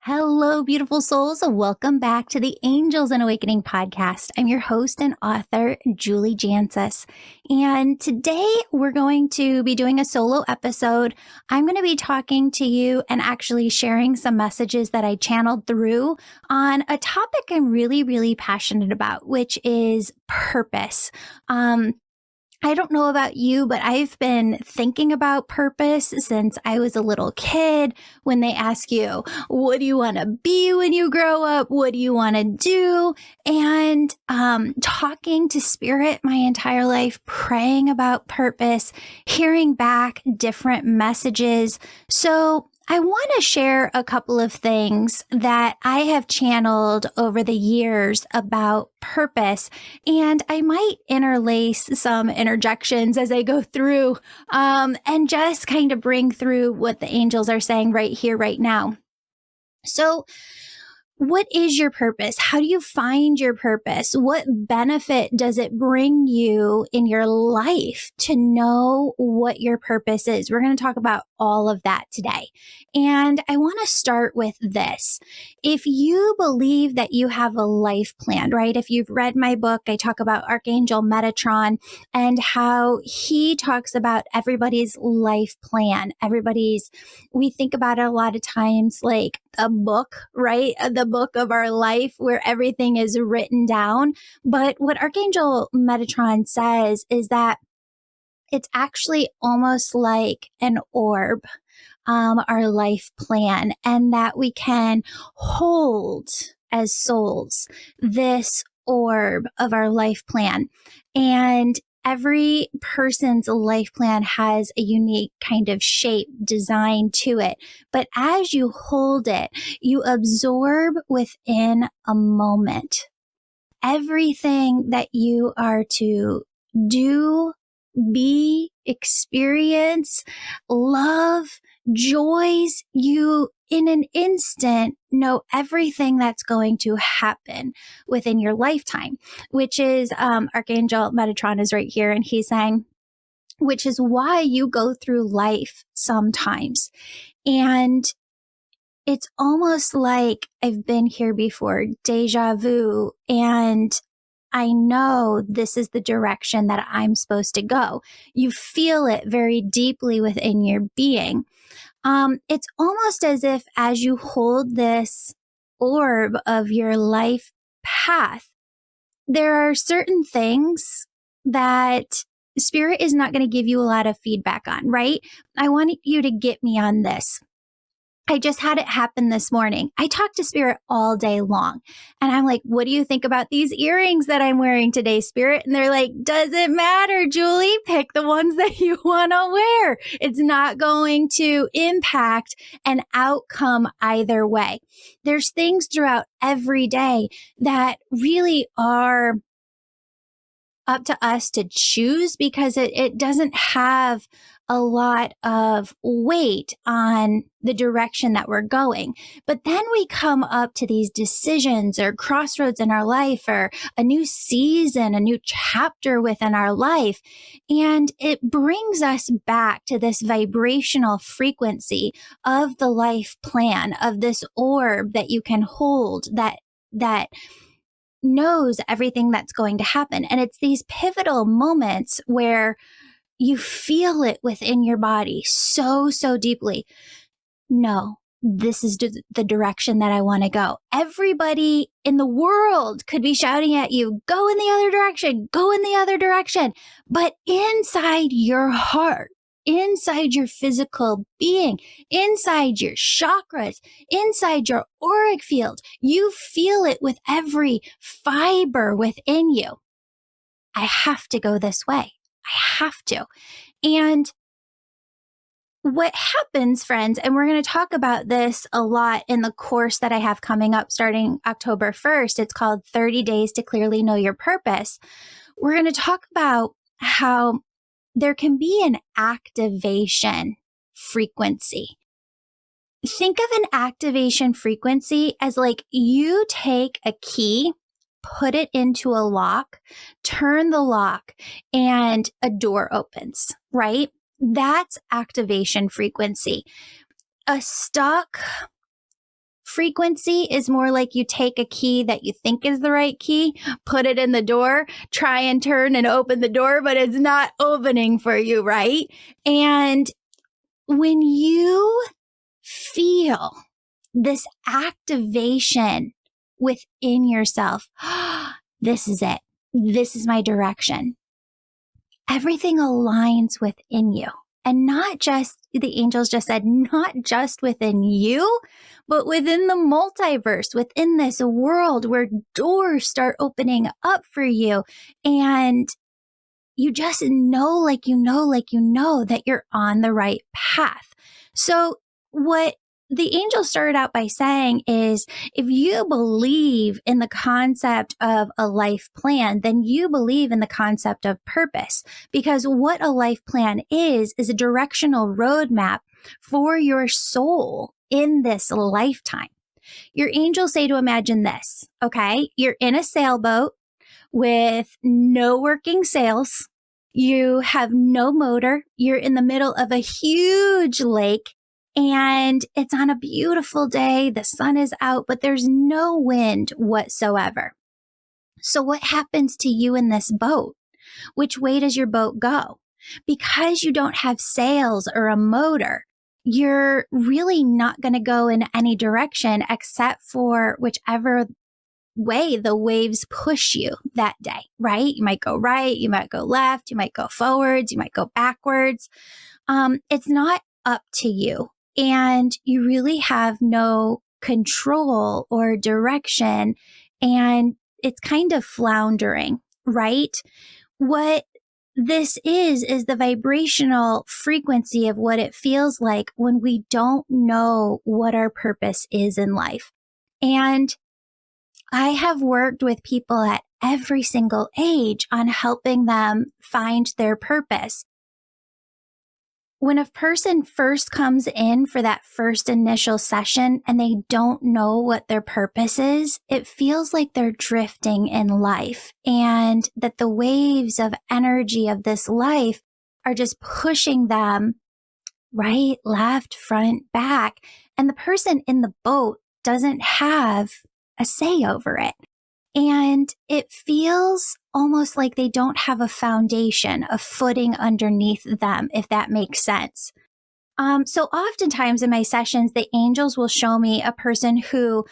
Hello, beautiful souls. Welcome back to the Angels and Awakening podcast. I'm your host and author, Julie Jancius. And today we're going to be doing a solo episode. I'm going to be talking to you and actually sharing some messages that I channeled through on a topic I'm really passionate about, which is purpose. I don't know about you, but I've been thinking about purpose since I was a little kid. When they ask you, what do you want to be when you grow up? What do you want to do? And talking to spirit my entire life, praying about purpose, hearing back different messages. So I want to share a couple of things that I have channeled over the years about purpose, and I might interlace some interjections as I go through and just kind of bring through what the angels are saying right here, right now. So, what is your purpose? How do you find your purpose? What benefit does it bring you in your life to know what your purpose is? We're going to talk about all of that today. And I want to start with this. If you believe that you have a life plan, right? If you've read my book, I talk about Archangel Metatron and how he talks about everybody's life plan. We think about it a lot of times like a book, right? The book of our life where everything is written down. But what Archangel Metatron says is that it's actually almost like an orb, our life plan, and that we can hold as souls this orb of our life plan. And every person's life plan has a unique kind of shape, design to it. But as you hold it, you absorb within a moment everything that you are to do, be, experience, love, joys. You, in an instant, know everything that's going to happen within your lifetime, which is Archangel Metatron is right here, and he's saying, which is why you go through life sometimes. And it's almost like I've been here before, deja vu, and I know this is the direction that I'm supposed to go. You feel it very deeply within your being. It's almost as if as you hold this orb of your life path, there are certain things that spirit is not going to give you a lot of feedback on, right? I want you to get me on this. I just had it happen this morning. I talked to spirit all day long and I'm like, what do you think about these earrings that I'm wearing today, spirit? And they're like, doesn't matter, Julie, pick the ones that you want to wear. It's not going to impact an outcome either way. There's things throughout every day that really are up to us to choose because it doesn't have a lot of weight on the direction that we're going. But then we come up to these decisions or crossroads in our life or a new season, a new chapter within our life. And it brings us back to this vibrational frequency of the life plan, of this orb that you can hold that knows everything that's going to happen. And it's these pivotal moments where you feel it within your body so deeply. No, this is the direction that I want to go. Everybody in the world could be shouting at you, go in the other direction, go in the other direction. But inside your heart, inside your physical being, inside your chakras, inside your auric field, you feel it with every fiber within you. I have to go this way. I have to. And what happens, friends, and we're going to talk about this a lot in the course that I have coming up starting October 1st. It's called 30 Days to Clearly Know Your Purpose. We're going to talk about how there can be an activation frequency. Think of an activation frequency as like you take a key, put it into a lock, turn the lock, and a door opens, right? That's activation frequency. A stuck frequency is more like you take a key that you think is the right key, put it in the door, try and turn and open the door, but it's not opening for you, right? And when you feel this activation within yourself, this is it. This is my direction. Everything aligns within you. And not just, the angels just said, not just within you, but within the multiverse, within this world where doors start opening up for you. And you just know, that you're on the right path. So what the angel started out by saying is, if you believe in the concept of a life plan, then you believe in the concept of purpose. Because what a life plan is a directional roadmap for your soul in this lifetime. Your angels say to imagine this, okay? You're in a sailboat with no working sails. You have no motor. You're in the middle of a huge lake. And it's on a beautiful day. The sun is out, but there's no wind whatsoever. So what happens to you in this boat? Which way does your boat go? Because you don't have sails or a motor, you're really not going to go in any direction except for whichever way the waves push you that day, right? You might go right, you might go left, you might go forwards, you might go backwards. It's not up to you. And you really have no control or direction, and it's kind of floundering, right? What this is the vibrational frequency of what it feels like when we don't know what our purpose is in life. And I have worked with people at every single age on helping them find their purpose. When a person first comes in for that first initial session and they don't know what their purpose is, it feels like they're drifting in life, and that the waves of energy of this life are just pushing them right, left, front, back. And the person in the boat doesn't have a say over it. And it feels almost like they don't have a foundation, a footing underneath them, if that makes sense. So oftentimes in my sessions, the angels will show me a person who,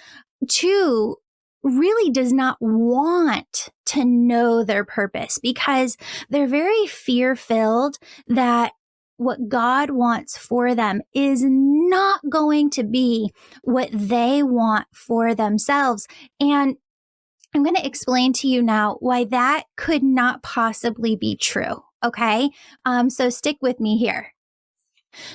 too, really does not want to know their purpose because they're very fear-filled that what God wants for them is not going to be what they want for themselves. And I'm going to explain to you now why that could not possibly be true. Okay. So stick with me here.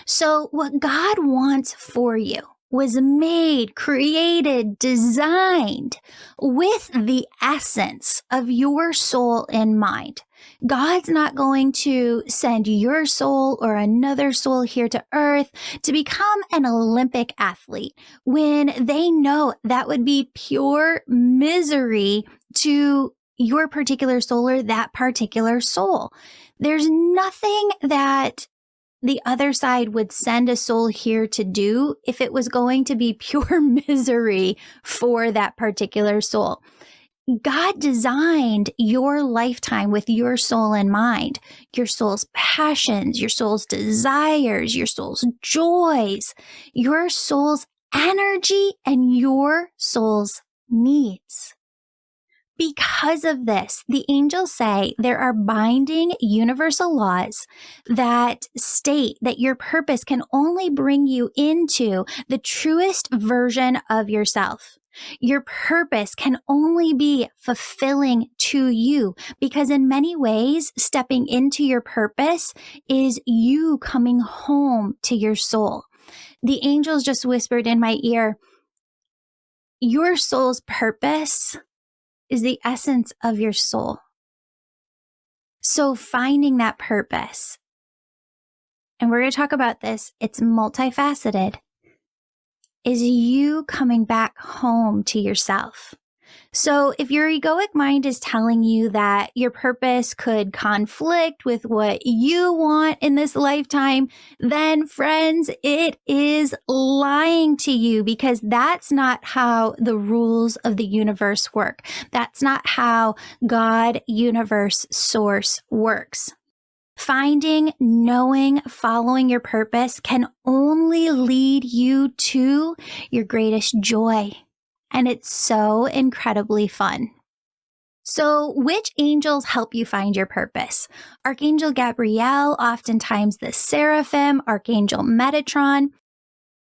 So what God wants for you was made, created, designed with the essence of your soul in mind. God's not going to send your soul or another soul here to earth to become an Olympic athlete when they know that would be pure misery to your particular soul or that particular soul. There's nothing that the other side would send a soul here to do if it was going to be pure misery for that particular soul. God designed your lifetime with your soul in mind, your soul's passions, your soul's desires, your soul's joys, your soul's energy, and your soul's needs. Because of this, the angels say there are binding universal laws that state that your purpose can only bring you into the truest version of yourself. Your purpose can only be fulfilling to you because in many ways, stepping into your purpose is you coming home to your soul. The angels just whispered in my ear, your soul's purpose is the essence of your soul. So finding that purpose, and we're going to talk about this, it's multifaceted, is you coming back home to yourself. So if your egoic mind is telling you that your purpose could conflict with what you want in this lifetime, then friends, it is lying to you, because that's not how the rules of the universe work. That's not how God, universe, source works. Finding, knowing, following your purpose can only lead you to your greatest joy. And it's so incredibly fun. So, which angels help you find your purpose? Archangel Gabrielle, oftentimes the Seraphim, Archangel Metatron.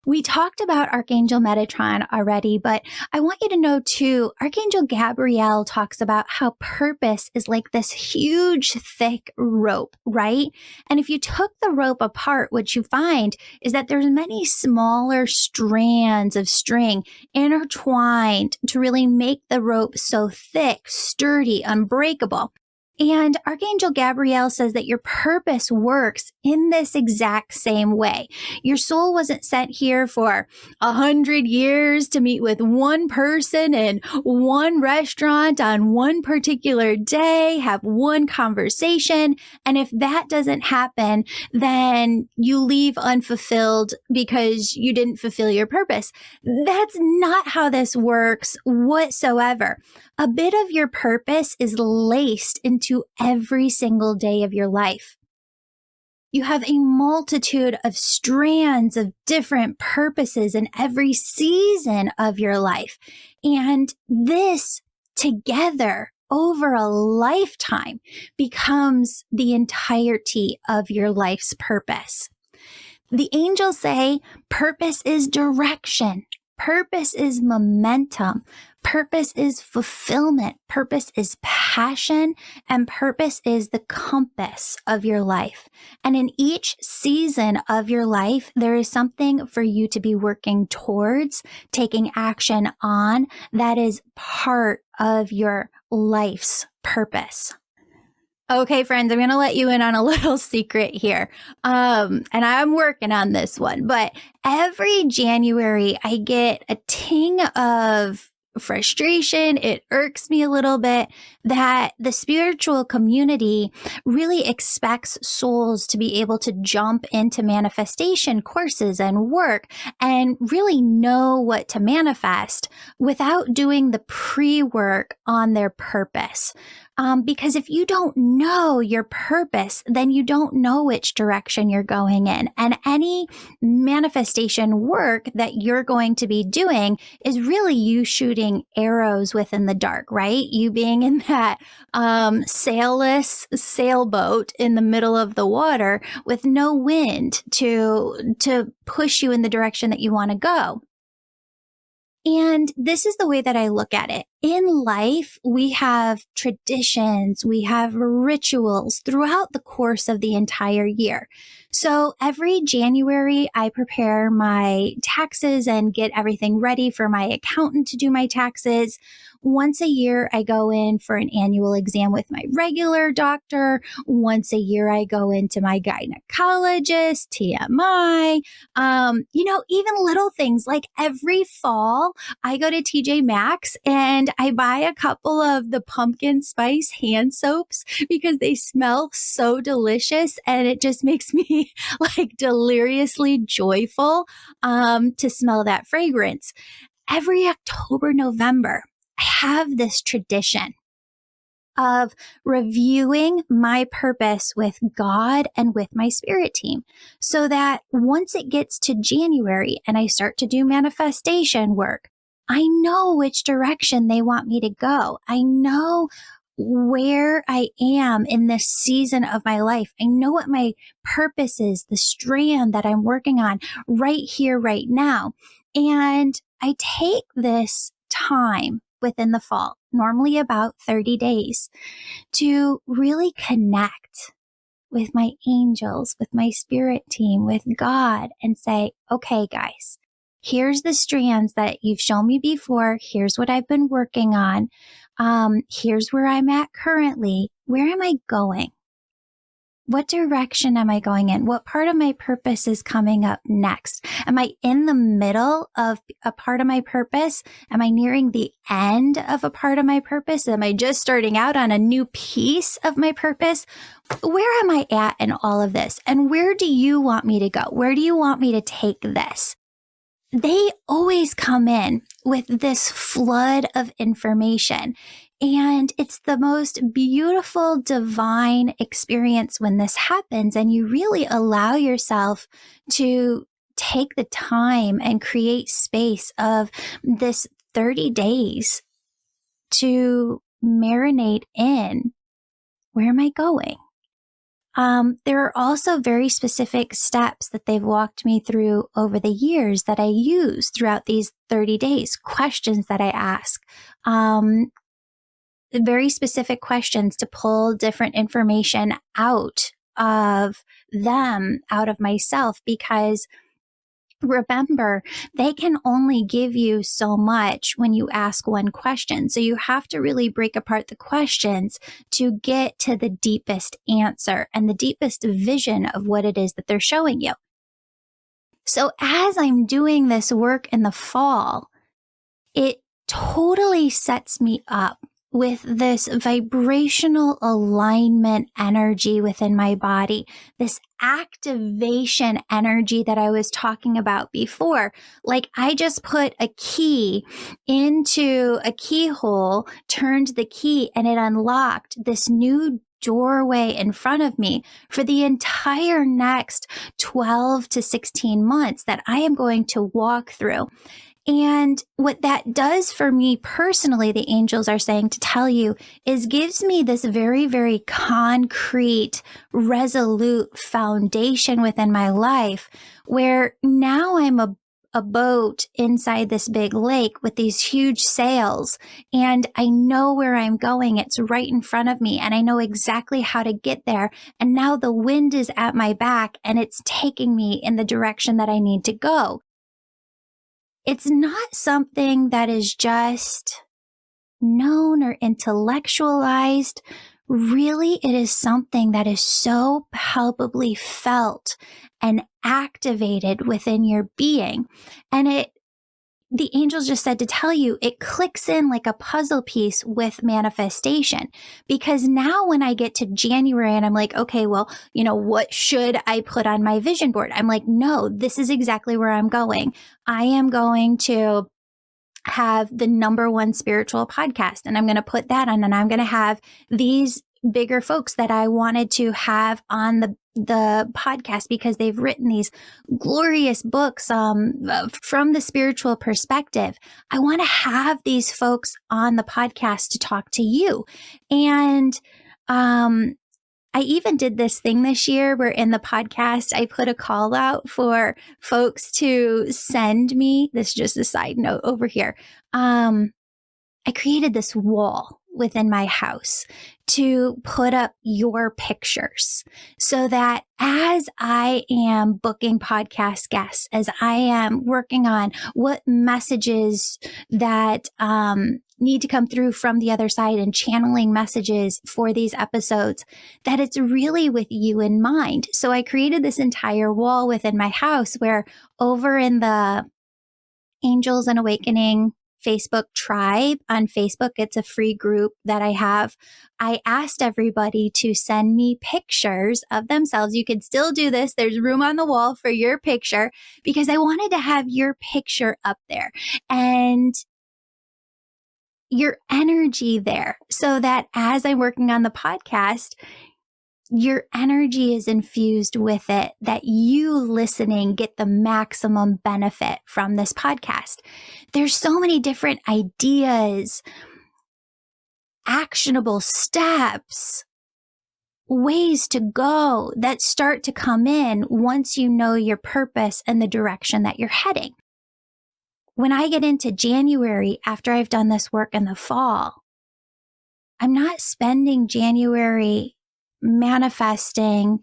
We talked about Archangel Metatron already, but I want you to know too, Archangel Gabrielle talks about how purpose is like this huge, thick rope, right? And if you took the rope apart, what you find is that there's many smaller strands of string intertwined to really make the rope so thick, sturdy, unbreakable. And Archangel Gabrielle says that your purpose works in this exact same way. Your soul wasn't sent here for 100 years to meet with one person in one restaurant on one particular day, have one conversation. And if that doesn't happen, then you leave unfulfilled because you didn't fulfill your purpose. That's not how this works whatsoever. A bit of your purpose is laced into every single day of your life. You have a multitude of strands of different purposes in every season of your life. And this together over a lifetime becomes the entirety of your life's purpose. The angels say purpose is direction. Purpose is momentum. Purpose is fulfillment. Purpose is passion. And purpose is the compass of your life. And in each season of your life, there is something for you to be working towards, taking action on, that is part of your life's purpose. Okay, friends, I'm going to let you in on a little secret here. And I'm working on this one, but every January I get a ting of frustration. It irks me a little bit that the spiritual community really expects souls to be able to jump into manifestation courses and work and really know what to manifest without doing the pre-work on their purpose. Because if you don't know your purpose, then you don't know which direction you're going in. And any manifestation work that you're going to be doing is really you shooting arrows within the dark, right? You being in that sailless sailboat in the middle of the water with no wind to push you in the direction that you want to go. And this is the way that I look at it. In life, we have traditions, we have rituals throughout the course of the entire year. So every January, I prepare my taxes and get everything ready for my accountant to do my taxes. Once a year, I go in for an annual exam with my regular doctor. Once a year, I go into my gynecologist, TMI. Even little things like every fall, I go to TJ Maxx and I buy a couple of the pumpkin spice hand soaps because they smell so delicious and it just makes me like deliriously joyful to smell that fragrance. Every October, November, I have this tradition of reviewing my purpose with God and with my spirit team so that once it gets to January and I start to do manifestation work, I know which direction they want me to go. I know where I am in this season of my life. I know what my purpose is, the strand that I'm working on right here, right now. And I take this time within the fall, normally about 30 days, to really connect with my angels, with my spirit team, with God, and say, okay, guys, here's the strands that you've shown me before. Here's what I've been working on. Here's where I'm at currently. Where am I going? What direction am I going in? What part of my purpose is coming up next? Am I in the middle of a part of my purpose? Am I nearing the end of a part of my purpose? Am I just starting out on a new piece of my purpose? Where am I at in all of this? And where do you want me to go? Where do you want me to take this? They always come in with this flood of information. And it's the most beautiful, divine experience when this happens. And you really allow yourself to take the time and create space of this 30 days to marinate in, where am I going? There are also very specific steps that they've walked me through over the years that I use throughout these 30 days, questions that I ask, very specific questions to pull different information out of them, out of myself, because remember, they can only give you so much when you ask one question. So you have to really break apart the questions to get to the deepest answer and the deepest vision of what it is that they're showing you. So as I'm doing this work in the fall, it totally sets me up with this vibrational alignment energy within my body, this activation energy that I was talking about before. Like I just put a key into a keyhole, turned the key, and it unlocked this new doorway in front of me for the entire next 12 to 16 months that I am going to walk through. And what that does for me personally, the angels are saying to tell you, is gives me this very, very concrete, resolute foundation within my life where now I'm a boat inside this big lake with these huge sails, and I know where I'm going. It's right in front of me, and I know exactly how to get there. And now the wind is at my back, and it's taking me in the direction that I need to go. It's not something that is just known or intellectualized. Really, it is something that is so palpably felt and activated within your being. And the angels just said to tell you, it clicks in like a puzzle piece with manifestation. Because now when I get to January and I'm like, okay, well, what should I put on my vision board? I'm like, no, this is exactly where I'm going. I am going to have the #1 spiritual podcast, and I'm going to put that on, and I'm going to have these bigger folks that I wanted to have on the podcast because they've written these glorious books from the spiritual perspective. I want to have these folks on the podcast to talk to you. And I even did this thing this year where in the podcast, I put a call out for folks to send me, this is just a side note over here. I created this wall within my house to put up your pictures so that as I am booking podcast guests, as I am working on what messages that need to come through from the other side and channeling messages for these episodes, that it's really with you in mind. So I created this entire wall within my house where over in the Angels and Awakening Facebook tribe on Facebook, it's a free group that I have. I asked everybody to send me pictures of themselves. You can still do this. There's room on the wall for your picture because I wanted to have your picture up there and your energy there so that as I'm working on the podcast, your energy is infused with it, that you listening get the maximum benefit from this podcast. There's so many different ideas, actionable steps, ways to go that start to come in once you know your purpose and the direction that you're heading. When I get into January, after I've done this work in the fall, I'm not spending January manifesting,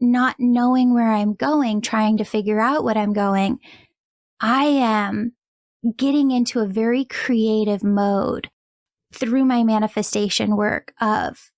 not knowing where I'm going, trying to figure out what I'm going. I am getting into a very creative mode through my manifestation work of,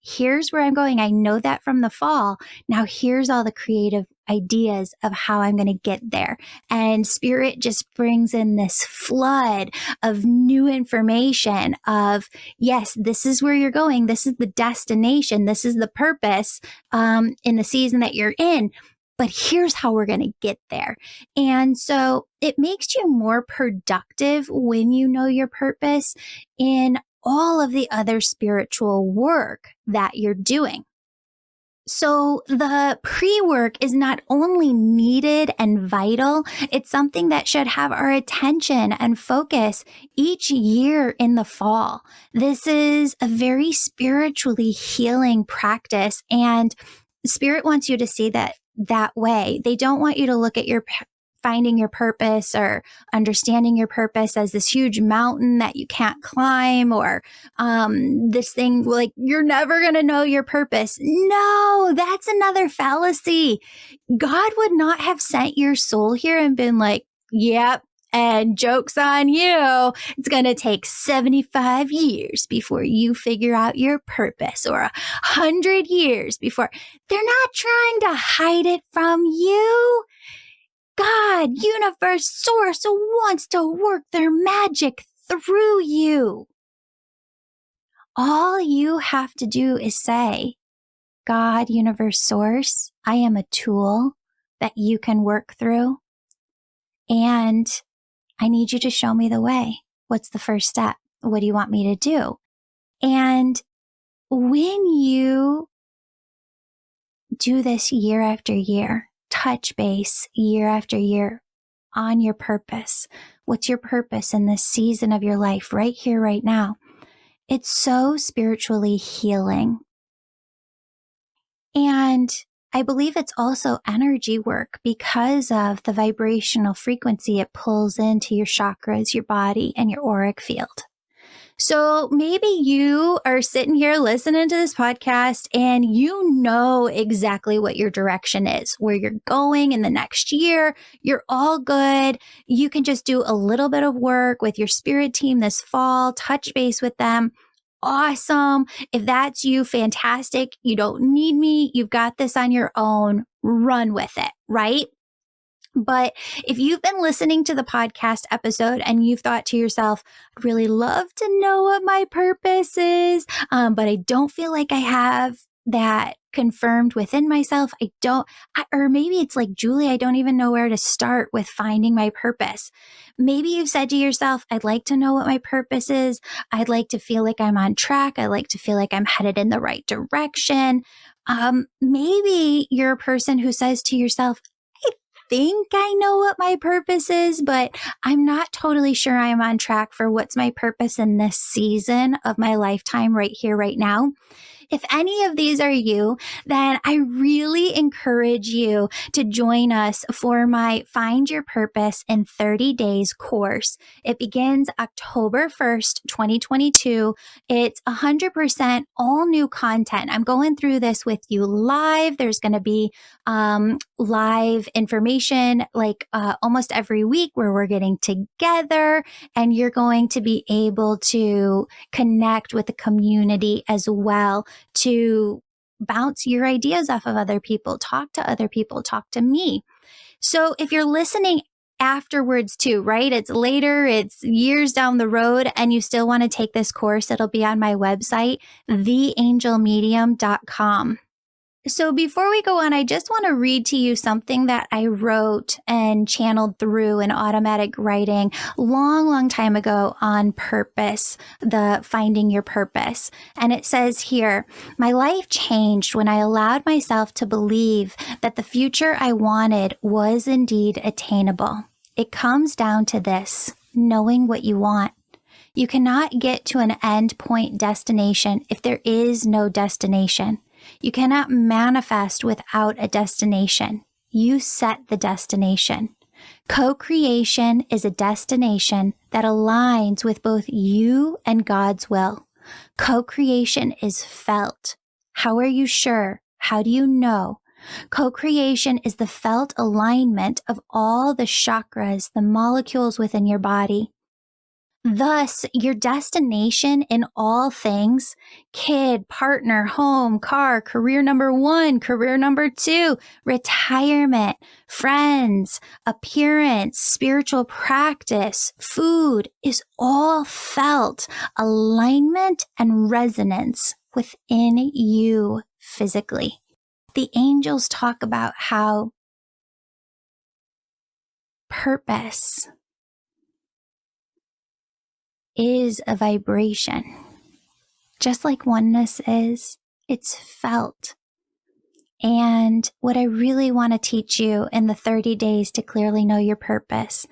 Here's where I'm going. I know that from the fall. Now here's all the creative ideas of how I'm going to get there. And Spirit just brings in this flood of new information of, yes, this is where you're going. This is the destination. This is the purpose in the season that you're in. But here's how we're going to get there. And so it makes you more productive when you know your purpose in all of the other spiritual work that you're doing. So the pre-work is not only needed and vital, it's something that should have our attention and focus each year in the fall. This is a very spiritually healing practice, and Spirit wants you to see that way. They don't want you to look at your finding your purpose or understanding your purpose as this huge mountain that you can't climb, or this thing like you're never going to know your purpose. No, that's another fallacy. God would not have sent your soul here and been like, yep, and joke's on you. It's going to take 75 years before you figure out your purpose, or 100 years before. They're not trying to hide it from you. God, universe, source wants to work their magic through you. All you have to do is say, God, universe, source, I am a tool that you can work through, and I need you to show me the way. What's the first step? What do you want me to do? And when you do this year after year, touch base year after year on your purpose. What's your purpose in this season of your life right here, right now? It's so spiritually healing. And I believe it's also energy work because of the vibrational frequency it pulls into your chakras, your body, and your auric field. So maybe you are sitting here listening to this podcast and you know exactly what your direction is, where you're going in the next year. You're all good. You can just do a little bit of work with your spirit team this fall, touch base with them. Awesome. If that's you, fantastic. You don't need me. You've got this on your own. Run with it, right? But if you've been listening to the podcast episode and you've thought to yourself, I'd really love to know what my purpose is, but I don't feel like I have that confirmed within myself. Or maybe it's like, Julie, I don't even know where to start with finding my purpose. Maybe you've said to yourself, I'd like to know what my purpose is. I'd like to feel like I'm on track. I'd like to feel like I'm headed in the right direction. Maybe you're a person who says to yourself, think I know what my purpose is, but I'm not totally sure I'm on track for what's my purpose in this season of my lifetime right here, right now. If any of these are you, then I really encourage you to join us for my Find Your Purpose in 30 Days course. It begins October 1st, 2022. It's 100% all new content. I'm going through this with you live. There's going to be live information like almost every week where we're getting together, and you're going to be able to connect with the community as well, to bounce your ideas off of other people, talk to other people, talk to me. So if you're listening afterwards too, right? It's later, it's years down the road, and you still want to take this course, it'll be on my website, theangelmedium.com. So before we go on, I just want to read to you something that I wrote and channeled through in automatic writing long time ago on purpose, the finding your purpose. And it says here, my life changed when I allowed myself to believe that the future I wanted was indeed attainable. It comes down to this, knowing what you want. You cannot get to an end point destination if there is no destination. You cannot manifest without a destination. You set the destination. Co-creation is a destination that aligns with both you and God's will. Co-creation is felt. How are you sure? How do you know? Co-creation is the felt alignment of all the chakras, the molecules within your body. Thus, your destination in all things, kid, partner, home, car, career number 1, career number 2, retirement, friends, appearance, spiritual practice, food, is all felt alignment and resonance within you physically. The angels talk about how purpose is a vibration. Just like oneness is, it's felt. And what I really want to teach you in the 30 days to clearly know your purpose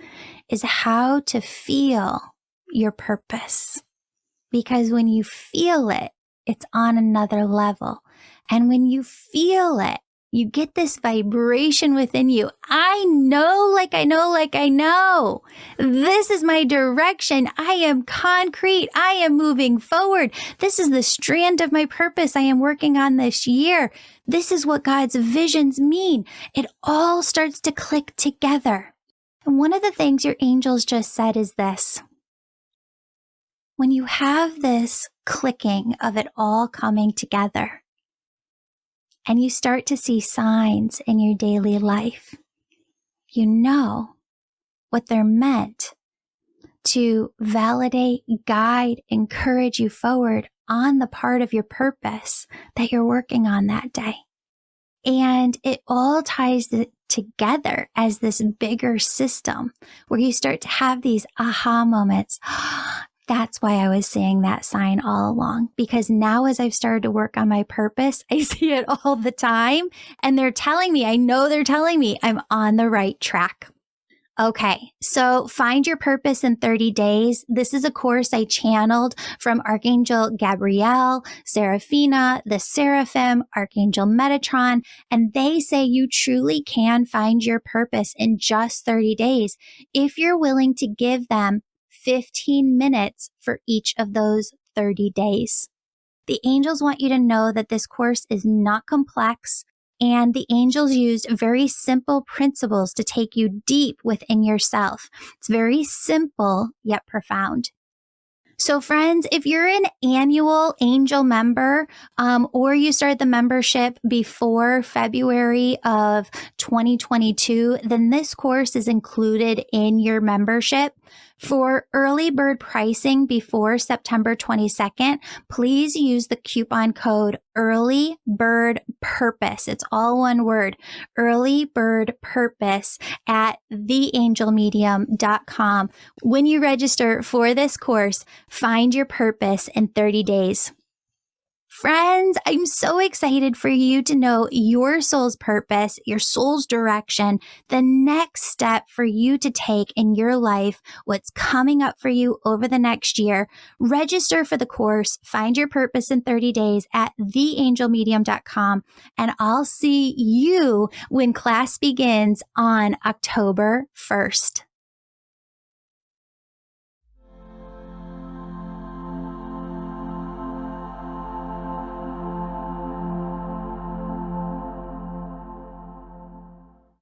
is how to feel your purpose. Because when you feel it, it's on another level. And when you feel it, you get this vibration within you. I know, like I know, like I know. This is my direction. I am concrete. I am moving forward. This is the strand of my purpose I am working on this year. This is what God's visions mean. It all starts to click together. And one of the things your angels just said is this. When you have this clicking of it all coming together, and you start to see signs in your daily life, you know what they're meant to validate, guide, encourage you forward on the part of your purpose that you're working on that day. And it all ties together as this bigger system where you start to have these aha moments. That's why I was seeing that sign all along, because now as I've started to work on my purpose, I see it all the time. And they're telling me, I know they're telling me I'm on the right track. Okay, so Find Your Purpose in 30 Days. This is a course I channeled from Archangel Gabrielle, Seraphina, the Seraphim, Archangel Metatron, and they say you truly can find your purpose in just 30 days if you're willing to give them 15 minutes for each of those 30 days. The angels want you to know that this course is not complex, and the angels used very simple principles to take you deep within yourself. It's very simple yet profound. So friends, if you're an annual angel member, or you started the membership before February of 2022, then this course is included in your membership. For early bird pricing before September 22nd, please use the coupon code Early Bird Purpose. It's all one word, Early Bird Purpose at theangelmedium.com. When you register for this course, Find Your Purpose in 30 days. Friends, I'm so excited for you to know your soul's purpose, your soul's direction, the next step for you to take in your life, what's coming up for you over the next year. Register for the course, Find Your Purpose in 30 days at theangelmedium.com, and I'll see you when class begins on October 1st.